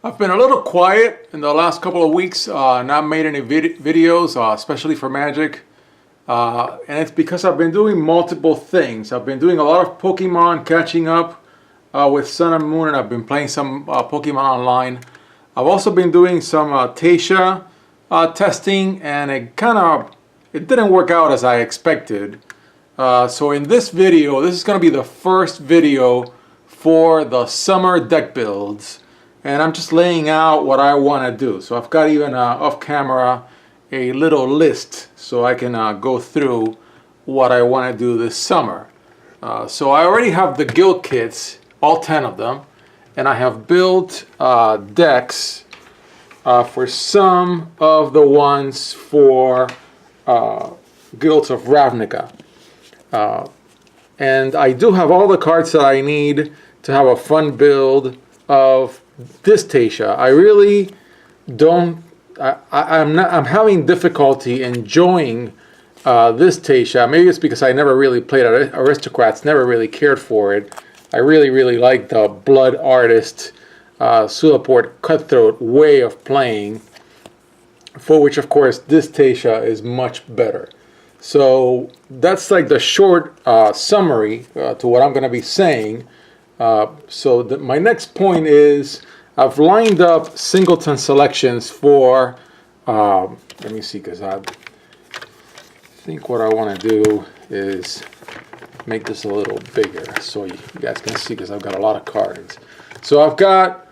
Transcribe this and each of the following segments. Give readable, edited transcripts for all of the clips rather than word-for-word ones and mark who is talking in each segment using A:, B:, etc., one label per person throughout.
A: I've been a little quiet in the last couple of weeks, not made any videos, especially for Magic. And it's because I've been doing multiple things. I've been doing a lot of Pokemon, catching up with Sun and Moon, and I've been playing some Pokemon online. I've also been doing some Tasha testing, and it didn't work out as I expected. So in this video, this is going to be the first video for the summer deck builds. And I'm just laying out what I want to do. So I've got even off camera a little list so I can go through what I want to do this summer. So I already have the guild kits, all 10 of them, and I have built decks for some of the ones for Guilds of Ravnica. And I do have all the cards that I need to have a fun build of this Tasha. I really don't. I'm having difficulty enjoying this Tasha. Maybe it's because I never really played Aristocrats. Never really cared for it. I really like the Blood Artist, Sulaport Cutthroat way of playing. For which, of course, this Tasha is much better. So that's like the short summary to what I'm going to be saying. My next point is I've lined up singleton selections for, let me see, because I think what I want to do is make this a little bigger so you guys can see, because I've got a lot of cards. So I've got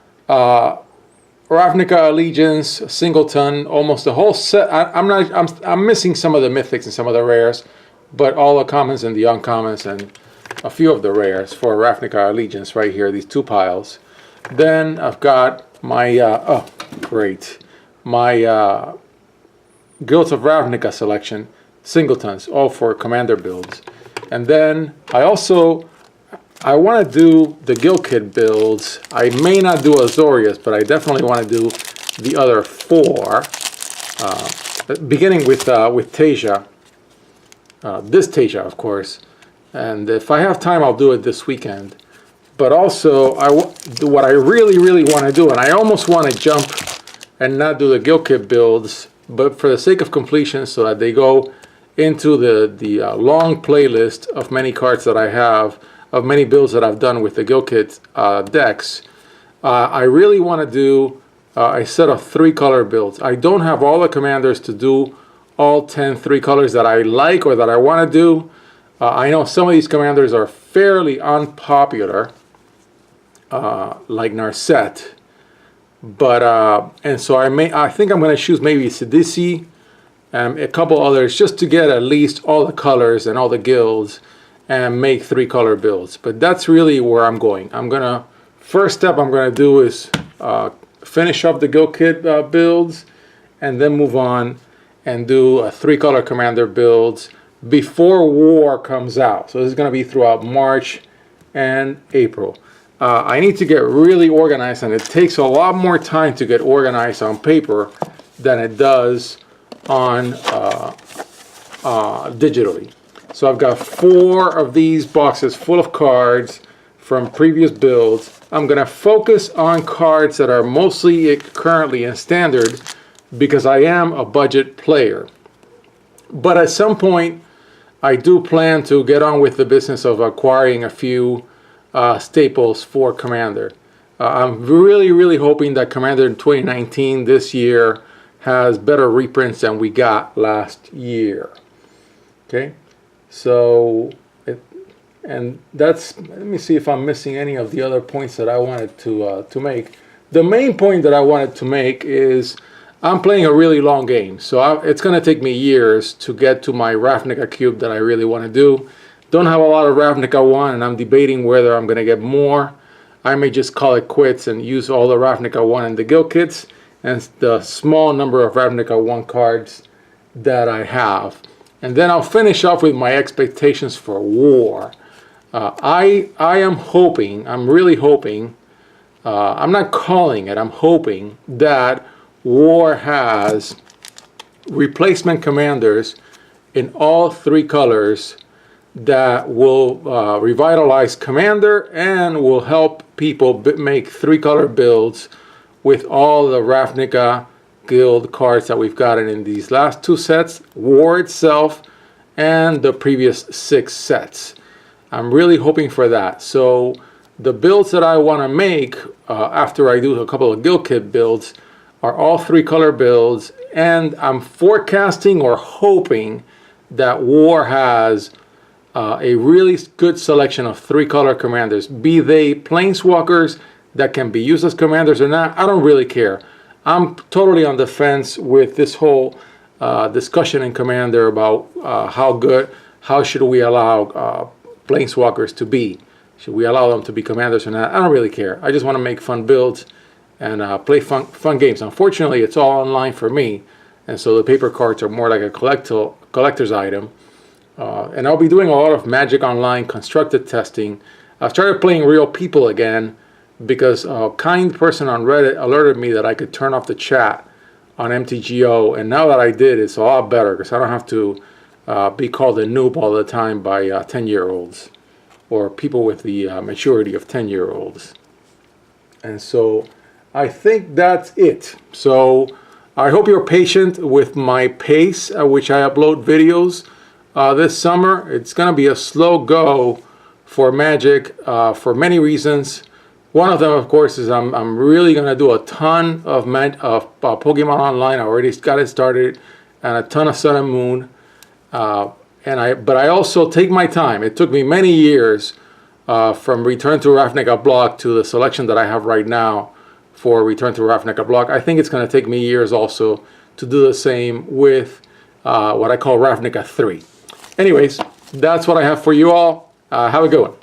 A: Ravnica Allegiance, Singleton, almost the whole set. I'm missing some of the mythics and some of the rares, but all the commons and the uncommons and a few of the rares for Ravnica Allegiance right here, these two piles. Then I've got my, my Guilds of Ravnica selection, singletons, all for commander builds. And then I want to do the guild kit builds. I may not do Azorius, but I definitely want to do the other four, beginning with Tasha, this Tasha, of course. And if I have time, I'll do it this weekend. But also, what I really want to do, and I almost want to jump and not do the guild kit builds, but for the sake of completion, so that they go into the long playlist of many cards that I have, of many builds that I've done with the guild kit decks, I really want to do a set of 3-color builds. I don't have all the commanders to do all 10 3-colors that I like or that I want to do. I know some of these commanders are fairly unpopular, like Narset, but and so I think I'm going to choose maybe Sidisi and a couple others just to get at least all the colors and all the guilds and make 3-color builds. But that's really where I'm going. First step I'm going to do is finish up the guild kit builds, and then move on and do a 3-color commander builds before War comes out. So this is going to be throughout March and April. I need to get really organized, and it takes a lot more time to get organized on paper than it does on digitally. So I've got 4 of these boxes full of cards from previous builds. I'm going to focus on cards that are mostly currently in standard because I am a budget player. But at some point, I do plan to get on with the business of acquiring a few staples for Commander. I'm really hoping that Commander in 2019, this year, has better reprints than we got last year. Okay, so let me see if I'm missing any of the other points that I wanted to make. The main point that I wanted to make is I'm playing a really long game, so it's going to take me years to get to my Ravnica cube that I really want to do. Don't have a lot of Ravnica 1, and I'm debating whether I'm going to get more. I may just call it quits and use all the Ravnica 1 and the guild kits and the small number of Ravnica 1 cards that I have. And then I'll finish off with my expectations for War. I am hoping, I'm really hoping, I'm not calling it, I'm hoping that War has replacement commanders in all 3 colors that will revitalize Commander and will help people make 3-color builds with all the Ravnica Guild cards that we've gotten in these last 2 sets, War itself, and the previous 6 sets. I'm really hoping for that. So the builds that I want to make after I do a couple of Guild Kit builds are all 3-color builds, and I'm forecasting or hoping that War has a really good selection of 3-color commanders, be they planeswalkers that can be used as commanders or not. I don't really care. I'm totally on the fence with this whole discussion in Commander about how should we allow planeswalkers to be. Should we allow them to be commanders or not? I don't really care. I just want to make fun builds and play fun games. Unfortunately, it's all online for me, and so the paper cards are more like a collector's item. And I'll be doing a lot of Magic Online constructed testing. I started playing real people again because a kind person on Reddit alerted me that I could turn off the chat on MTGO, and now that I did, it's a lot better because I don't have to be called a noob all the time by 10-year-olds or people with the maturity of 10-year-olds. And so I think that's it. So I hope you're patient with my pace at which I upload videos this summer. It's going to be a slow go for Magic for many reasons. One of them, of course, is I'm really going to do a ton of Pokemon Online. I already got it started, and a ton of Sun and Moon. But I also take my time. It took me many years from Return to Ravnica Block to the selection that I have right now for Return to Ravnica Block. I think it's going to take me years also to do the same with what I call Ravnica 3. Anyways, that's what I have for you all. Have a good one.